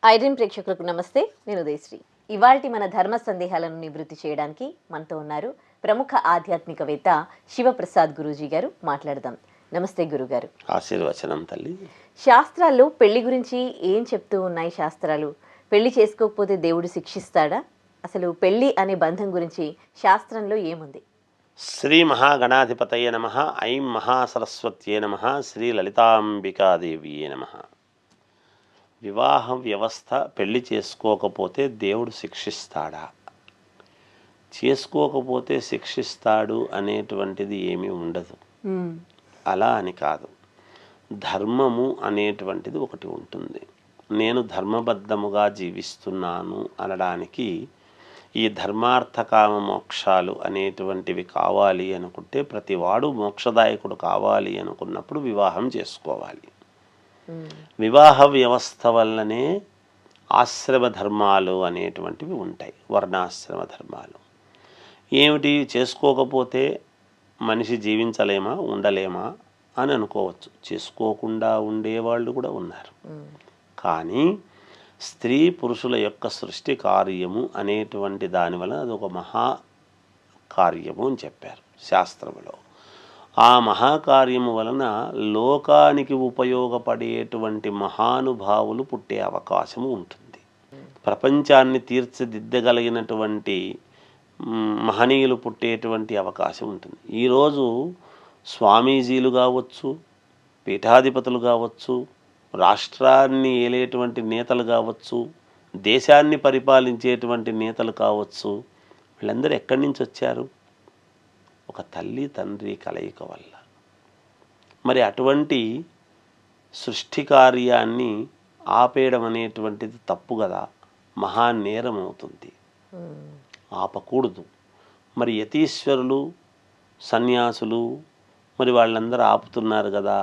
ఐడ్రీమ్ ప్రేక్షకులకు నమస్తే. నేను ఉదయశ్రీ. ఇవాల్టి మన ధర్మ సందేహాలను నివృత్తి చేయడానికి మనతో ఉన్నారు ప్రముఖ ఆధ్యాత్మికవేత్త శివప్రసాద్ గురూజీ గారు. మాట్లాడదాం. నమస్తే గురుగారు. ఆశీర్వచనం తల్లి. శాస్త్రాల్లో పెళ్లి గురించి ఏం చెప్తూ ఉన్నాయి శాస్త్రాలు? పెళ్లి చేసుకోకపోతే దేవుడు శిక్షిస్తాడా? అసలు పెళ్లి అనే బంధం గురించి శాస్త్రంలో ఏముంది? శ్రీ మహాగణాధిపతయ నమ. ఐం మహాసరస్వత్యే నమ. శ్రీ లలితాంబికాదేవియే నమ. వివాహ వ్యవస్థ పెళ్లి చేసుకోకపోతే దేవుడు శిక్షిస్తాడా, చేసుకోకపోతే శిక్షిస్తాడు అనేటువంటిది ఏమీ ఉండదు. అలా అని కాదు. ధర్మము అనేటువంటిది ఒకటి ఉంటుంది. నేను ధర్మబద్ధముగా జీవిస్తున్నాను అనడానికి ఈ ధర్మార్థ కామ మోక్షాలు అనేటువంటివి కావాలి అనుకుంటే ప్రతివాడు మోక్షదాయకుడు కావాలి అనుకున్నప్పుడు వివాహం చేసుకోవాలి. వివాహ వ్యవస్థ వల్లనే ఆశ్రమ ధర్మాలు అనేటువంటివి ఉంటాయి. వర్ణాశ్రమ ధర్మాలు ఏమిటి? చేసుకోకపోతే మనిషి జీవించలేమా, ఉండలేమా అని అనుకోవచ్చు. చేసుకోకుండా ఉండేవాళ్ళు కూడా ఉన్నారు. కానీ స్త్రీ పురుషుల యొక్క సృష్టి కార్యము అనేటువంటి దానివల్ల అదొక మహా కార్యము అని చెప్పారు శాస్త్రములో. ఆ మహాకార్యము వలన లోకానికి ఉపయోగపడేటువంటి మహానుభావులు పుట్టే అవకాశము ఉంటుంది. ప్రపంచాన్ని తీర్చిదిద్దగలిగినటువంటి మహనీయులు పుట్టేటువంటి అవకాశం ఉంటుంది. ఈరోజు స్వామీజీలు కావచ్చు, పీఠాధిపతులు కావచ్చు, రాష్ట్రాన్ని ఏలేటువంటి నేతలు కావచ్చు, దేశాన్ని పరిపాలించేటువంటి నేతలు కావచ్చు, వీళ్ళందరూ ఎక్కడి నుంచి వచ్చారు? ఒక తల్లి తండ్రి కలయిక వల్ల. మరి అటువంటి సృష్టి కార్యాన్ని ఆపేయడం అనేటువంటిది తప్పు కదా, మహానేరం అవుతుంది. ఆపకూడదు. మరి యతీశ్వరులు, సన్యాసులు మరి వాళ్ళందరూ ఆపుతున్నారు కదా,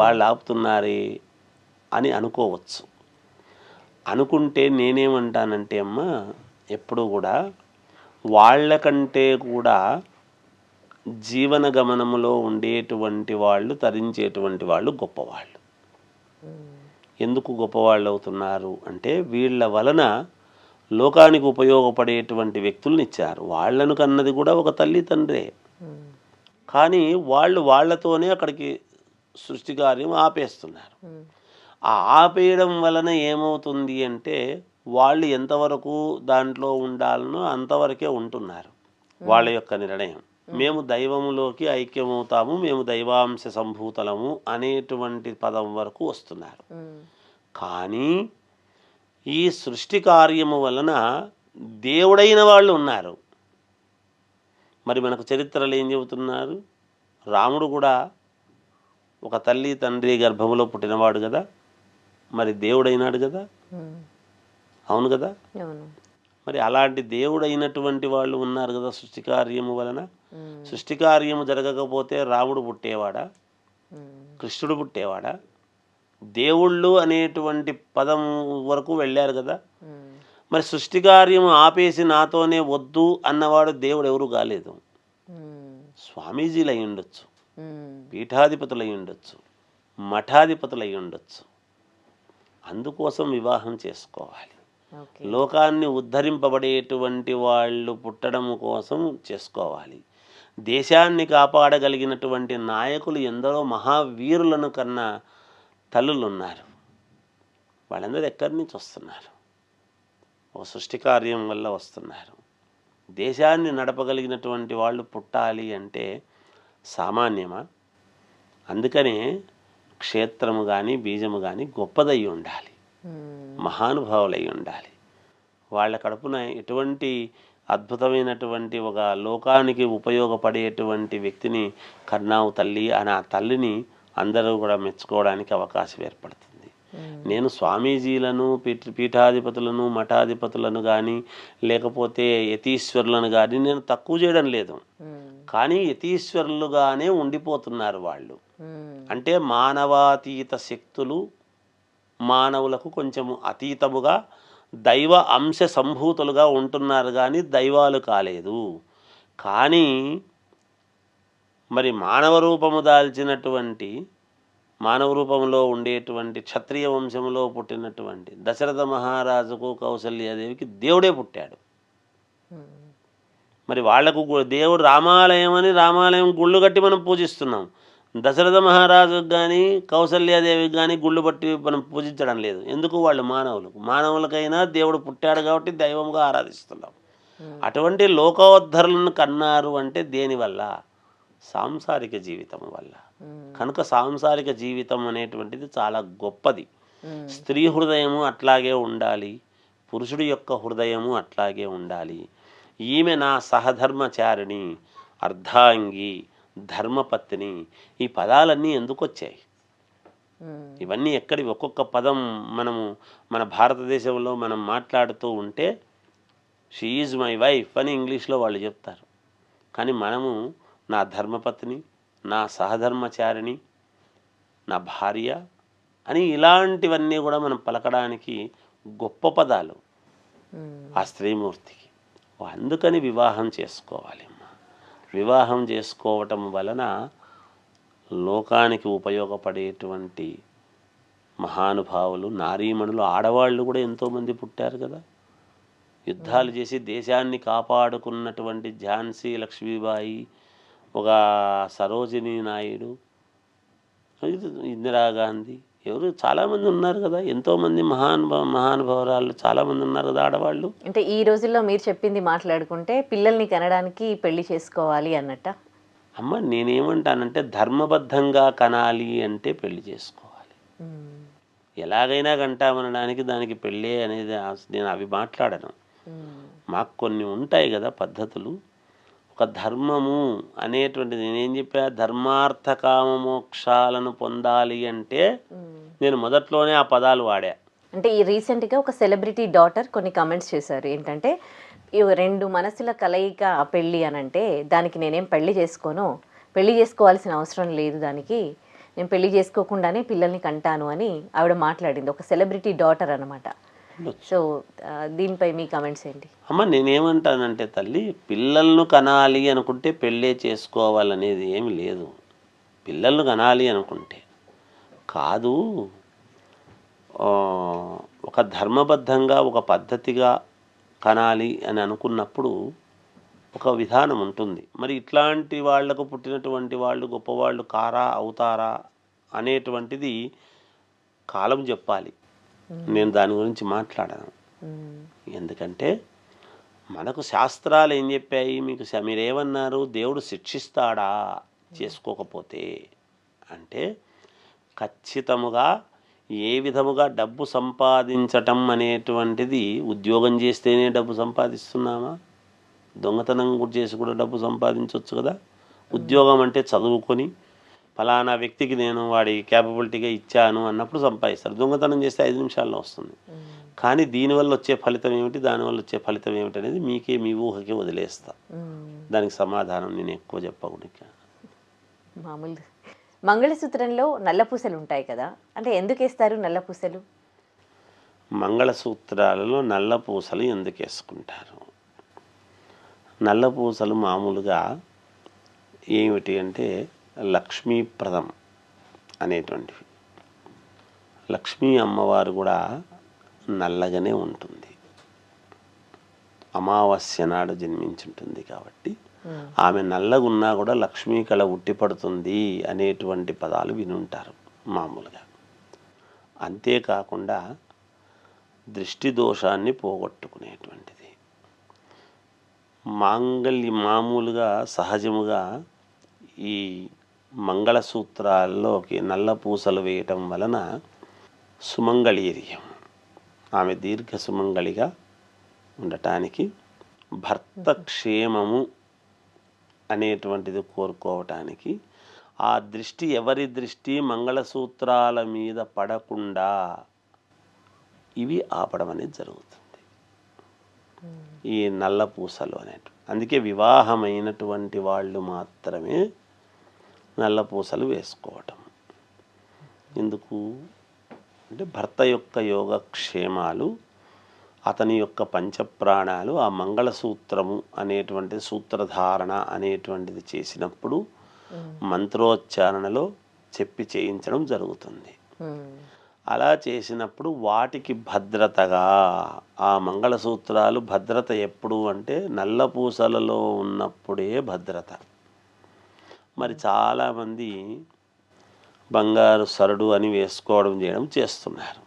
వాళ్ళు ఆపుతున్నారే అని అనుకోవచ్చు. అనుకుంటే నేనేమంటానంటే అమ్మ, ఎప్పుడూ కూడా వాళ్ళకంటే కూడా జీవన గమనములో ఉండేటువంటి వాళ్ళు, తరించేటువంటి వాళ్ళు గొప్పవాళ్ళు. ఎందుకు గొప్పవాళ్ళు అవుతున్నారు అంటే వీళ్ళ వలన లోకానికి ఉపయోగపడేటువంటి వ్యక్తులను ఇచ్చారు. వాళ్ళను కన్నది కూడా ఒక తల్లి తండ్రే. కానీ వాళ్ళు వాళ్ళతోనే అక్కడికి సృష్టి కార్యం ఆపేస్తున్నారు. ఆ ఆపేయడం వలన ఏమవుతుంది అంటే వాళ్ళు ఎంతవరకు దాంట్లో ఉండాలనో అంతవరకే ఉంటున్నారు. వాళ్ళ యొక్క నిర్ణయం. మేము దైవములోకి ఐక్యమవుతాము, మేము దైవాంశ సంభూతలము అనేటువంటి పదం వరకు వస్తున్నారు. కానీ ఈ సృష్టి కార్యము వలన దేవుడైన వాళ్ళు ఉన్నారు. మరి మనకు చరిత్రలు ఏం చెబుతున్నారు? రాముడు కూడా ఒక తల్లి తండ్రి గర్భములో పుట్టినవాడు కదా, మరి దేవుడైనాడు కదా. అవును కదా. మరి అలాంటి దేవుడైనటువంటి వాళ్ళు ఉన్నారు కదా సృష్టి కార్యము వలన. సృష్టి కార్యము జరగకపోతే రాముడు పుట్టేవాడా, కృష్ణుడు పుట్టేవాడా? దేవుళ్ళు అనేటువంటి పదం వరకు వెళ్ళారు కదా. మరి సృష్టి కార్యము ఆపేసి నాతోనే వద్దు అన్నవాడు దేవుడు ఎవరు కాలేదు. స్వామీజీలు అయి ఉండొచ్చు, పీఠాధిపతులు అయి ఉండొచ్చు, మఠాధిపతులు అయి ఉండొచ్చు. అందుకోసం వివాహం చేసుకోవాలి. లోకాన్ని ఉద్ధరింపబడేటువంటి వాళ్ళు పుట్టడం కోసం చేసుకోవాలి. దేశాన్ని కాపాడగలిగినటువంటి నాయకులు ఎందరో మహావీరులను కన్నా తల్లులు ఉన్నారు. వాళ్ళందరూ ఎక్కడి నుంచి వస్తున్నారు? ఒక సృష్టి కార్యం వల్ల వస్తున్నారు. దేశాన్ని నడపగలిగినటువంటి వాళ్ళు పుట్టాలి అంటే సామాన్యమా? అందుకనే క్షేత్రము కానీ బీజము కానీ గొప్పదై ఉండాలి, మహానుభావులై ఉండాలి. వాళ్ళ కడుపున ఎటువంటి అద్భుతమైనటువంటి ఒక లోకానికి ఉపయోగపడేటువంటి వ్యక్తిని కన్నావు తల్లి అని ఆ తల్లిని అందరూ కూడా మెచ్చుకోవడానికి అవకాశం ఏర్పడుతుంది. నేను స్వామీజీలను, పీఠాధిపతులను, మఠాధిపతులను కానీ లేకపోతే యతీశ్వరులను కానీ నేను తక్కువ చేయడం లేదు. కానీ యతీశ్వరులుగానే ఉండిపోతున్నారు వాళ్ళు. అంటే మానవాతీత శక్తులు మానవులకు కొంచెము అతీతముగా దైవ అంశ సంభూతులుగా ఉంటున్నారు, కానీ దైవాలు కాలేదు. కానీ మరి మానవ రూపము దాల్చినటువంటి మానవ రూపంలో ఉండేటువంటి క్షత్రియ వంశంలో పుట్టినటువంటి దశరథ మహారాజుకు కౌసల్యాదేవికి దేవుడే పుట్టాడు. మరి వాళ్లకు దేవుడు రామాలయం అని రామాలయం గుళ్ళు కట్టి మనం పూజిస్తున్నాం. దశరథ మహారాజుకు కానీ కౌసల్యాదేవికి కానీ గుళ్ళు బట్టి మనం పూజించడం లేదు. ఎందుకు? వాళ్ళు మానవులకైనా దేవుడు పుట్టాడు కాబట్టి దైవంగా ఆరాధిస్తున్నాం. అటువంటి లోకోద్ధరులను కన్నారు అంటే దేనివల్ల? సాంసారిక జీవితం వల్ల. కనుక సాంసారిక జీవితం అనేటువంటిది చాలా గొప్పది. స్త్రీ హృదయము అట్లాగే ఉండాలి, పురుషుడి యొక్క హృదయము అట్లాగే ఉండాలి. ఈమె నా సహధర్మచారిణి, అర్ధాంగి, ధర్మపత్ని. ఈ పదాలన్నీ ఎందుకు వచ్చాయి? ఇవన్నీ ఎక్కడి? ఒక్కొక్క పదం మన భారతదేశంలో మనం మాట్లాడుతూ ఉంటే షీ ఈజ్ మై వైఫ్ అని ఇంగ్లీష్లో వాళ్ళు చెప్తారు. కానీ మనము నా ధర్మపత్ని, నా సహధర్మచారిణి, నా భార్య అని ఇలాంటివన్నీ కూడా మనం పలకడానికి గొప్ప పదాలు ఆ స్త్రీమూర్తికి. అందుకని వివాహం చేసుకోవాలి. వివాహం చేసుకోవటం వలన లోకానికి ఉపయోగపడేటువంటి మహానుభావులు, నారీమణులు, ఆడవాళ్ళు కూడా ఎంతోమంది పుట్టారు కదా. యుద్ధాలు చేసి దేశాన్ని కాపాడుకున్నటువంటి ఝాన్సీ లక్ష్మీబాయి, ఒక సరోజినీ నాయుడు, ఇందిరాగాంధీ, ఎవరు చాలామంది ఉన్నారు కదా. ఎంతోమంది మహానుభావురాళ్ళు చాలామంది ఉన్నారు కదా ఆడవాళ్ళు. అంటే ఈ రోజుల్లో మీరు చెప్పింది మాట్లాడుకుంటే పిల్లల్ని కనడానికి పెళ్లి చేసుకోవాలి అన్నట్ట. అమ్మ నేనేమంటానంటే ధర్మబద్ధంగా కనాలి అంటే పెళ్లి చేసుకోవాలి. ఎలాగైనా కంటామనడానికి దానికి పెళ్ళే అనేది నేను అవి మాట్లాడను. మాకు కొన్ని ఉంటాయి కదా పద్ధతులు. ఒక ధర్మము అనేటువంటిది నేనేం చెప్పా, ధర్మార్థ కామ మోక్షాలను పొందాలి అంటే నేను మొదట్లోనే ఆ పదాలు వాడా. అంటే ఈ రీసెంట్గా ఒక సెలబ్రిటీ డాటర్ కొన్ని కమెంట్స్ చేశారు. ఏంటంటే ఇవి రెండు మనసుల కలయిక పెళ్ళి అని అంటే దానికి నేనేం పెళ్లి చేసుకోను, పెళ్లి చేసుకోవాల్సిన అవసరం లేదు, దానికి నేను పెళ్లి చేసుకోకుండానే పిల్లల్ని కంటాను అని ఆవిడ మాట్లాడింది. ఒక సెలబ్రిటీ డాటర్ అన్నమాట. సో దీనిపై మీ కమెంట్స్ ఏంటి? అమ్మ నేనేమంటానంటే తల్లి, పిల్లలను కనాలి అనుకుంటే పెళ్ళే చేసుకోవాలనేది ఏమి లేదు. పిల్లలను కనాలి అనుకుంటే కాదు, ఒక ధర్మబద్ధంగా ఒక పద్ధతిగా కనాలి అని అనుకున్నప్పుడు ఒక విధానం ఉంటుంది. మరి ఇట్లాంటి వాళ్లకు పుట్టినటువంటి వాళ్ళు గొప్పవాళ్ళు కారా అవుతారా అనేటువంటిది కాలం చెప్పాలి. నేను దాని గురించి మాట్లాడాను. ఎందుకంటే మనకు శాస్త్రాలు ఏం చెప్పాయి? మీరేమన్నారు? దేవుడు శిక్షిస్తాడా చేసుకోకపోతే అంటే? ఖచ్చితముగా ఏ విధముగా డబ్బు సంపాదించటం అనేటువంటిది, ఉద్యోగం చేస్తేనే డబ్బు సంపాదిస్తున్నామా? దొంగతనం చేసి కూడా డబ్బు సంపాదించవచ్చు కదా. ఉద్యోగం అంటే చదువుకొని ఫలానా వ్యక్తికి నేను వాడి క్యాపబిలిటీగా ఇచ్చాను అన్నప్పుడు సంపాదిస్తారు. దొంగతనం చేస్తే 5 నిమిషాల్లో వస్తుంది. కానీ దీనివల్ల వచ్చే ఫలితం ఏమిటి, దానివల్ల వచ్చే ఫలితం ఏమిటి అనేది మీకే, మీ ఊహకే వదిలేస్తా. దానికి సమాధానం నేను ఎక్కువ చెప్పకుండా. మామూలు మంగళసూత్రంలో నల్లపూసలు ఉంటాయి కదా, అంటే ఎందుకు వేస్తారు నల్లపూసలు? మంగళసూత్రాలలో నల్లపూసలు ఎందుకు వేసుకుంటారు? నల్లపూసలు మామూలుగా ఏమిటి అంటే లక్ష్మీప్రదం అనేటువంటివి. లక్ష్మీ అమ్మవారు కూడా నల్లగానే ఉంటుంది. అమావాస్య నాడు జన్మించుంటుంది కాబట్టి ఆమె నల్లగున్నా కూడా లక్ష్మీ కళ ఉట్టిపడుతుంది అనేటువంటి పదాలు వినుంటారు మామూలుగా. అంతేకాకుండా దృష్టి దోషాన్ని పోగొట్టుకునేటువంటిది. మామూలుగా సహజముగా ఈ మంగళసూత్రాల్లోకి నల్ల పూసలు వేయటం వలన సుమంగళీర్యం, ఆమె దీర్ఘ సుమంగళిగా ఉండటానికి, భర్త క్షేమము అనేటువంటిది కోరుకోవటానికి, ఆ దృష్టి ఎవరి దృష్టి మంగళసూత్రాల మీద పడకుండా ఇవి ఆపడం అనేది జరుగుతుంది. ఈ నల్ల పూసలు అనేటివి. అందుకే వివాహమైనటువంటి వాళ్ళు మాత్రమే నల్ల పూసలు వేసుకోవటం. ఎందుకు అంటే భర్త యొక్క యోగక్షేమాలు, అతని యొక్క పంచప్రాణాలు ఆ మంగళసూత్రము అనేటువంటి సూత్రధారణ అనేటువంటిది చేసినప్పుడు మంత్రోచ్చారణలో చెప్పి చేయించడం జరుగుతుంది. ఉమ్, అలా చేసినప్పుడు వాటికి భద్రతగా ఆ మంగళసూత్రాలు భద్రత ఎప్పుడు అంటే నల్ల పూసలలో ఉన్నప్పుడే భద్రత. మరి చాలామంది బంగారు సరుడు అని వేసుకోవడం చేయడం చేస్తున్నారు.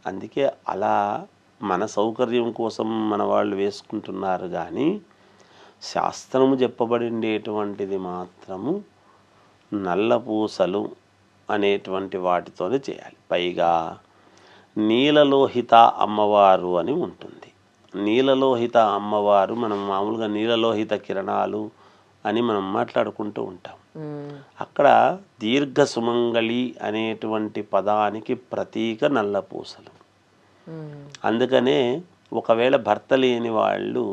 అందుకే అలా మన సౌకర్యం కోసం మన వాళ్ళు వేసుకుంటున్నారు. కానీ శాస్త్రము చెప్పబడిండేటువంటిది మాత్రము నల్ల పూసలు అనేటువంటి వాటితోనే చేయాలి. పైగా నీలలోహిత అమ్మవారు అని ఉంటుంది. నీలలోహిత అమ్మవారు మనం మామూలుగా నీలలోహిత కిరణాలు అని మనం మాట్లాడుకుంటూ ఉంటాం. ఉమ్, అక్కడ దీర్ఘ సుమంగళి అనేటువంటి పదానికి ప్రతీక నల్ల పూసలు. ఉమ్, అందుకనే ఒకవేళ భర్త లేని వాళ్ళు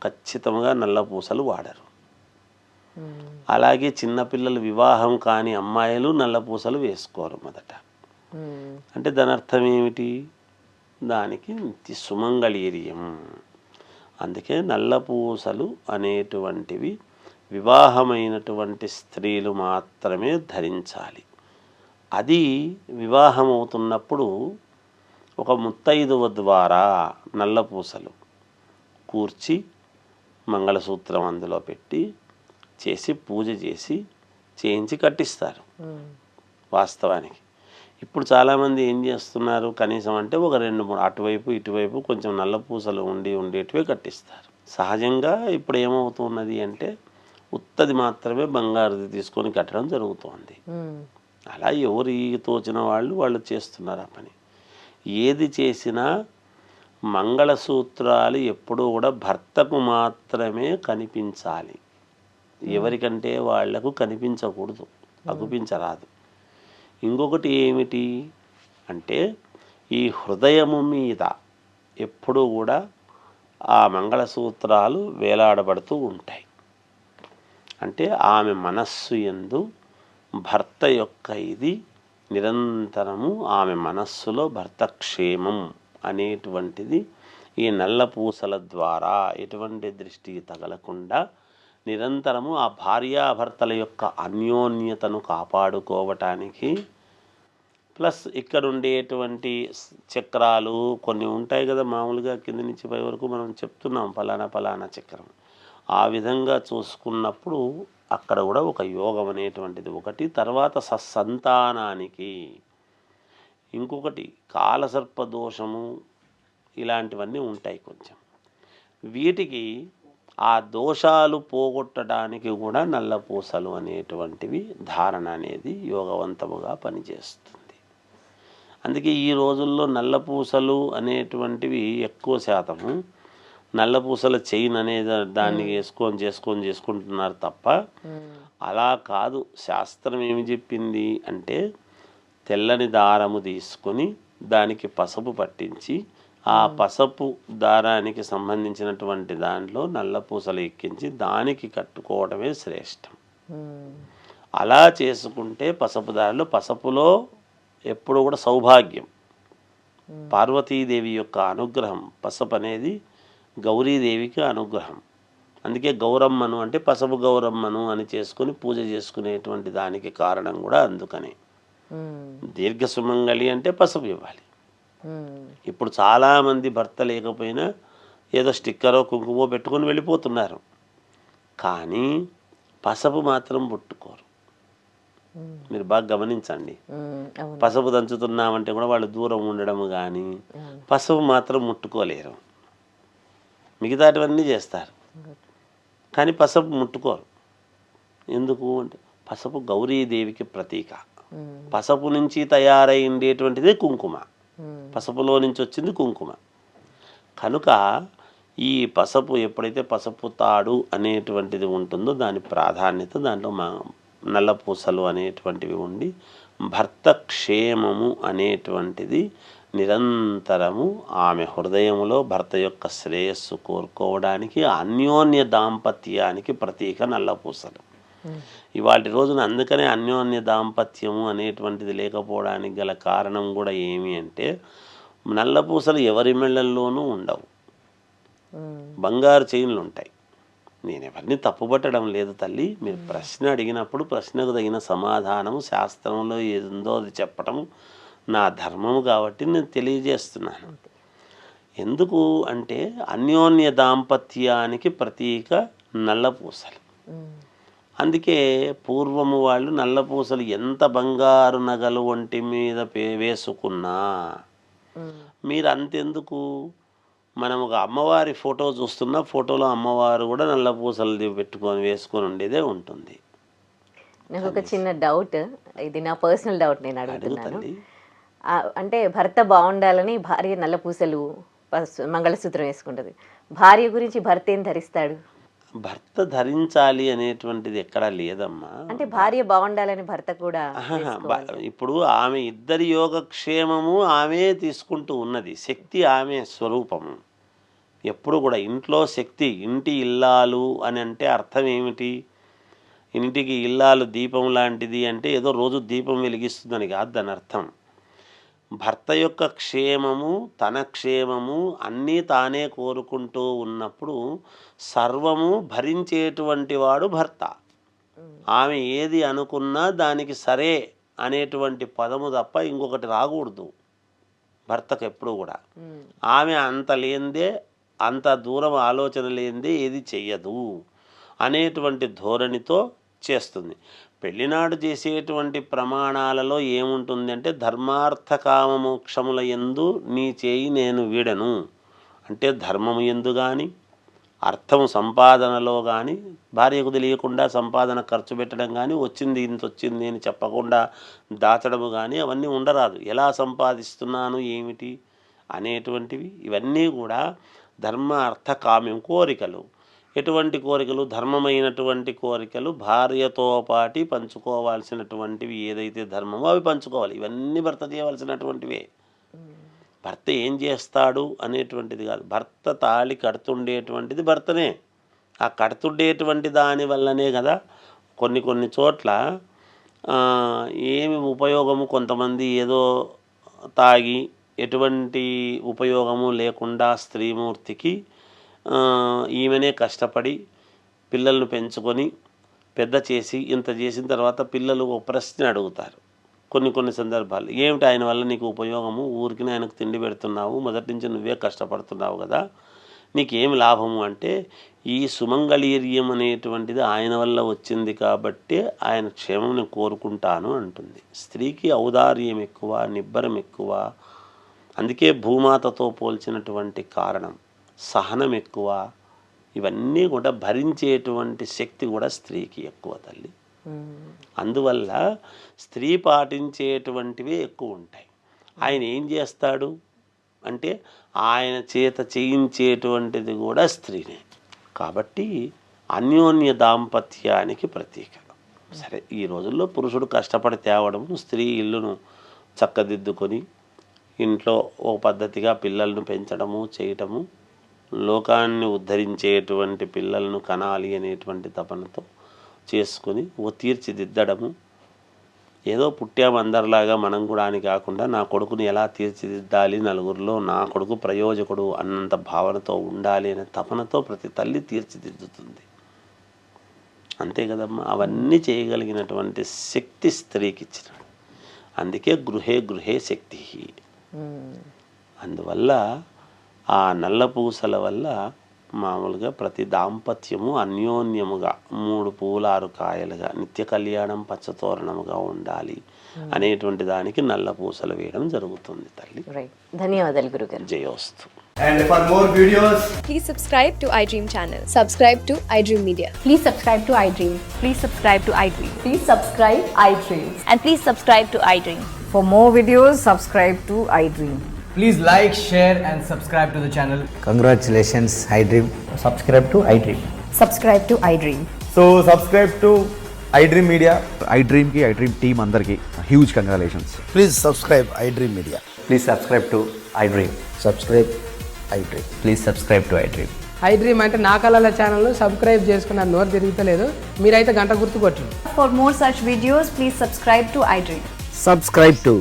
ఖచ్చితంగా నల్ల పూసలు వాడరు. ఉమ్, అలాగే చిన్నపిల్లలు వివాహం కాని అమ్మాయిలు నల్ల పూసలు వేసుకోరు మొదట. ఉమ్, అంటే దాని అర్థం ఏమిటి? దానికి నిత్య సుమంగళీర్యం. అందుకే నల్ల పూసలు అనేటువంటివి వివాహమైనటువంటి స్త్రీలు మాత్రమే ధరించాలి. అది వివాహం అవుతున్నప్పుడు ఒక ముత్తైదువ ద్వారా నల్ల పూసలు కూర్చి మంగళసూత్రం అందులో పెట్టి చేసి పూజ చేసి చేయించి కట్టిస్తారు. ఉమ్, వాస్తవానికి ఇప్పుడు చాలామంది ఏం చేస్తున్నారు, కనీసం అంటే ఒక 2-3 అటువైపు ఇటువైపు కొంచెం నల్ల పూసలు ఉండేటివే కట్టిస్తారు. సహజంగా ఇప్పుడు ఏమవుతున్నది అంటే ఉత్తది మాత్రమే బంగారుది తీసుకొని కట్టడం జరుగుతోంది. ఉమ్, అలా ఎవరు తోచిన వాళ్ళు చేస్తున్నారు ఆ పని. ఏది చేసినా మంగళసూత్రాలు ఎప్పుడూ కూడా భర్తకు మాత్రమే కనిపించాలి. ఎవరికంటే వాళ్లకు కనిపించకూడదు, అగుపించరాదు. ఇంకొకటి ఏమిటి అంటే ఈ హృదయము మీద ఎప్పుడూ కూడా ఆ మంగళసూత్రాలు వేలాడబడుతూ ఉంటాయి. అంటే ఆమె మనస్సు యందు భర్త యొక్క ఇది నిరంతరము ఆమె మనస్సులో భర్త క్షేమం అనేటువంటిది ఈ నల్ల పూసల ద్వారా ఎటువంటి దృష్టి తగలకుండా నిరంతరము ఆ భార్యాభర్తల యొక్క అన్యోన్యతను కాపాడుకోవటానికి, ప్లస్ ఇక్కడ ఉండేటువంటి చక్రాలు కొన్ని ఉంటాయి కదా, మామూలుగా కింద నుంచి పై వరకు మనం చెప్తున్నాం ఫలానా చక్రం. ఆ విధంగా చూసుకున్నప్పుడు అక్కడ కూడా ఒక యోగం అనేటువంటిది ఒకటి. తర్వాత సత్సంతానానికి ఇంకొకటి కాలసర్ప దోషము ఇలాంటివన్నీ ఉంటాయి కొంచెం. వీటికి ఆ దోషాలు పోగొట్టడానికి కూడా నల్ల పూసలు అనేటువంటివి ధారణ అనేది యోగవంతముగా పనిచేస్తుంది. అందుకే ఈ రోజుల్లో నల్ల పూసలు అనేటువంటివి ఎక్కువ శాతము నల్ల పూసల చైన్ అనేది దాన్ని చేసుకుంటున్నారు తప్ప అలా కాదు. శాస్త్రం ఏమి చెప్పింది అంటే తెల్లని దారము తీసుకొని దానికి పసుపు పట్టించి ఆ పసుపు దారానికి సంబంధించినటువంటి దాంట్లో నల్ల పూసలు ఎక్కించి దానికి కట్టుకోవడమే శ్రేష్టం. అలా చేసుకుంటే పసుపు దారిలో పసుపులో ఎప్పుడు కూడా సౌభాగ్యం, పార్వతీదేవి యొక్క అనుగ్రహం. పసుపు అనేది గౌరీదేవికి అనుగ్రహం. అందుకే గౌరమ్మను అంటే పసుపు గౌరమ్మను అని చేసుకుని పూజ చేసుకునేటువంటి దానికి కారణం కూడా అందుకనే. దీర్ఘ సుమంగళి అంటే పసుపు ఇవ్వాలి. ఇప్పుడు చాలామంది భర్త లేకపోయినా ఏదో స్టిక్కరో కుంకుమో పెట్టుకొని వెళ్ళిపోతున్నారు, కానీ పసుపు మాత్రం పుట్టుకోరు. మీరు బాగా గమనించండి. పసుపు దంచుతున్నామంటే కూడా వాళ్ళు దూరం ఉండడం కానీ పసుపు మాత్రం ముట్టుకోలేరు. మిగతాటివన్నీ చేస్తారు కానీ పసుపు ముట్టుకోరు. ఎందుకు అంటే పసుపు గౌరీదేవికి ప్రతీక. పసుపు నుంచి తయారై ఉండేటువంటిదే కుంకుమ. పసుపులో నుంచి వచ్చింది కుంకుమ. కనుక ఈ పసుపు ఎప్పుడైతే పసుపు తాడు అనేటువంటిది ఉంటుందో దాని ప్రాధాన్యత దాంట్లో నల్ల పూసలు అనేటువంటివి ఉండి భర్త క్షేమము అనేటువంటిది నిరంతరము ఆమె హృదయంలో భర్త యొక్క శ్రేయస్సు కోరుకోవడానికి అన్యోన్య దాంపత్యానికి ప్రతీక నల్ల పూసలు. ఇవాటి రోజున అందుకనే అన్యోన్య దాంపత్యము అనేటువంటిది లేకపోవడానికి గల కారణం కూడా ఏమి అంటే నల్ల పూసలు ఎవరి మెళ్ళల్లోనూ ఉండవు, బంగారు చైన్లు ఉంటాయి. నేను ఎవరిని తప్పుపట్టడం లేదు తల్లి. మీరు ప్రశ్న అడిగినప్పుడు ప్రశ్నకు తగిన సమాధానము శాస్త్రంలో ఏదుందో అది చెప్పటము నా ధర్మము కాబట్టి నేను తెలియజేస్తున్నాను. ఎందుకు అంటే అన్యోన్య దాంపత్యానికి ప్రతీక నల్లపూసలు. అందుకే పూర్వము వాళ్ళు నల్లపూసలు ఎంత బంగారు నగలు ఒంటి మీద వేసుకున్నా మీరు అంతెందుకు, మనం ఒక అమ్మవారి ఫోటో చూస్తున్నా ఫోటోలో అమ్మవారు కూడా నల్లపూసలు వేసుకొని ఉండేదే ఉంటుంది. నాకు ఒక చిన్న డౌట్, ఇది నా పర్సనల్ డౌట్, నేను అడుగుతున్నాను. అంటే భర్త బాగుండాలని భార్య నల్లపూసలు మంగళసూత్రం వేసుకుంటుంది. భార్య గురించి భర్త ఏం ధరిస్తాడు? భర్త ధరించాలి అనేటువంటిది ఎక్కడా లేదమ్మా. అంటే భార్య బాగుండాలని భర్త కూడా ఇప్పుడు ఆమె ఇద్దరి యోగక్షేమము ఆమె తీసుకుంటూ ఉన్నది. శక్తి ఆమె స్వరూపము. ఎప్పుడు కూడా ఇంట్లో శక్తి, ఇంటి ఇల్లాలు అని అంటే అర్థం ఏమిటి? ఇంటికి ఇల్లాలు దీపం లాంటిది అంటే ఏదో రోజు దీపం వెలిగిస్తుందని కాదు దాని అర్థం. భర్త యొక్క క్షేమము, తన క్షేమము అన్నీ తానే కోరుకుంటూ ఉన్నప్పుడు సర్వము భరించేటువంటి వాడు భర్త. ఆమె ఏది అనుకున్నా దానికి సరే అనేటువంటి పదము తప్ప ఇంకొకటి రాకూడదు భర్తకు ఎప్పుడు కూడా. ఆమె అంత లేనిదే, అంత దూరం ఆలోచన లేనిదే ఏది చెయ్యదు అనేటువంటి ధోరణితో చేస్తుంది. పెళ్లినాడు చేసేటువంటి ప్రమాణాలలో ఏముంటుంది అంటే ధర్మార్థ కామ మోక్షముల యందు నీ చేయి నేను వీడను అంటే ధర్మము యందు కానీ అర్థము సంపాదనలో కానీ భార్యకు తెలియకుండా సంపాదన ఖర్చు పెట్టడం కానీ వచ్చింది ఇంత వచ్చింది అని చెప్పకుండా దాచడము కానీ అవన్నీ ఉండరాదు. ఎలా సంపాదిస్తున్నాను ఏమిటి అనేటువంటివి ఇవన్నీ కూడా ధర్మ అర్థ కామ్యం కోరికలు. ఎటువంటి కోరికలు? ధర్మమైనటువంటి కోరికలు. భార్యతో పాటి పంచుకోవాల్సినటువంటివి ఏదైతే ధర్మమో అవి పంచుకోవాలి. ఇవన్నీ భర్త చేయవలసినటువంటివే. భర్త ఏం చేస్తాడు అనేటువంటిది కాదు. భర్త తాళి కడుతుండేటువంటిది భర్తనే. ఆ కడుతుండేటువంటి దాని వల్లనే కదా కొన్ని చోట్ల ఏమి ఉపయోగము, కొంతమంది ఏదో తాగి ఎటువంటి ఉపయోగము లేకుండా స్త్రీమూర్తికి ఈమెనే కష్టపడి పిల్లలను పెంచుకొని పెద్ద చేసి ఇంత చేసిన తర్వాత పిల్లలు ఒక ప్రశ్న అడుగుతారు కొన్ని సందర్భాలు. ఏమిటి ఆయన వల్ల నీకు ఉపయోగము? ఊరికి ఆయనకు తిండి పెడుతున్నావు, మొదటి నుంచి నువ్వే కష్టపడుతున్నావు కదా, నీకేమి లాభము అంటే ఈ సుమంగళీర్యం అనేటువంటిది ఆయన వల్ల వచ్చింది కాబట్టి ఆయన క్షేమం నేను కోరుకుంటాను అంటుంది. స్త్రీకి ఔదార్యం ఎక్కువ, నిబ్బరం ఎక్కువ. అందుకే భూమాతతో పోల్చినటువంటి కారణం సహనం ఎక్కువ. ఇవన్నీ కూడా భరించేటువంటి శక్తి కూడా స్త్రీకి ఎక్కువ తల్లి. అందువల్ల స్త్రీ పాటించేటువంటివి ఎక్కువ ఉంటాయి. ఆయన ఏం చేస్తాడు అంటే ఆయన చేత చేయించేటువంటిది కూడా స్త్రీనే. కాబట్టి అన్యోన్య దాంపత్యానికి ప్రతీక. సరే, ఈ రోజుల్లో పురుషుడు కష్టపడి తేవడము, స్త్రీ ఇల్లును చక్కదిద్దుకొని ఇంట్లో ఒక పద్ధతిగా పిల్లలను పెంచడము చేయటము, లోకాన్ని ఉద్ధరించేటువంటి పిల్లలను కనాలి అనేటువంటి తపనతో చేసుకుని తీర్చిదిద్దడము. ఏదో పుట్టాము అందరిలాగా మనం కూడా అని కాకుండా నా కొడుకుని ఎలా తీర్చిదిద్దాలి, నలుగురిలో నా కొడుకు ప్రయోజకుడు అన్నంత భావనతో ఉండాలి అనే తపనతో ప్రతి తల్లి తీర్చిదిద్దుతుంది. అంతే కదమ్మా. అవన్నీ చేయగలిగినటువంటి శక్తి స్త్రీకి ఇచ్చినాడు. అందుకే గృహే గృహే శక్తి. అందువల్ల ఆ నల్లపూసల వల్ల మామూలుగా ప్రతి దాంపత్యము అన్యోన్యముగా 3 పూలు 6 కాయలుగా నిత్య కళ్యాణం పచ్చతోరణముగా ఉండాలి అనేటువంటి దానికి నల్లపూసలు వేయడం జరుగుతుంది తల్లి. ధన్యవాదాలు గురుగారు. జయోస్తు. And for more videos, please subscribe to iDream channel. Subscribe to iDream Media. Please subscribe to iDream. Please subscribe to iDream. Please subscribe iDream. And please subscribe to iDream. For more videos, subscribe to iDream. please like, share and subscribe to the channel. Congratulations, iDream. Subscribe to iDream. Subscribe to iDream. So subscribe to iDream Media. iDream ki iDream team andarki huge congratulations. Please subscribe iDream Media. Please subscribe to iDream. Subscribe iDream. Please subscribe to iDream. iDream అంటే నా కళల channel subscribe చేసుకున్న నోరు తిరుగుతలేదు, మీరైతే గంట గుర్తు కొట్టండి. For more such videos, please subscribe to iDream. Subscribe to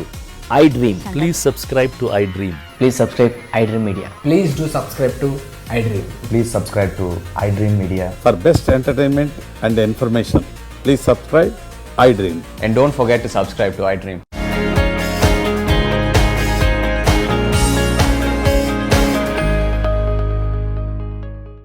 iDream. Please subscribe to iDream. Please subscribe iDream Media. Please do subscribe to iDream. Please subscribe to iDream Media. For best entertainment and information, please subscribe iDream. And don't forget to subscribe to iDream.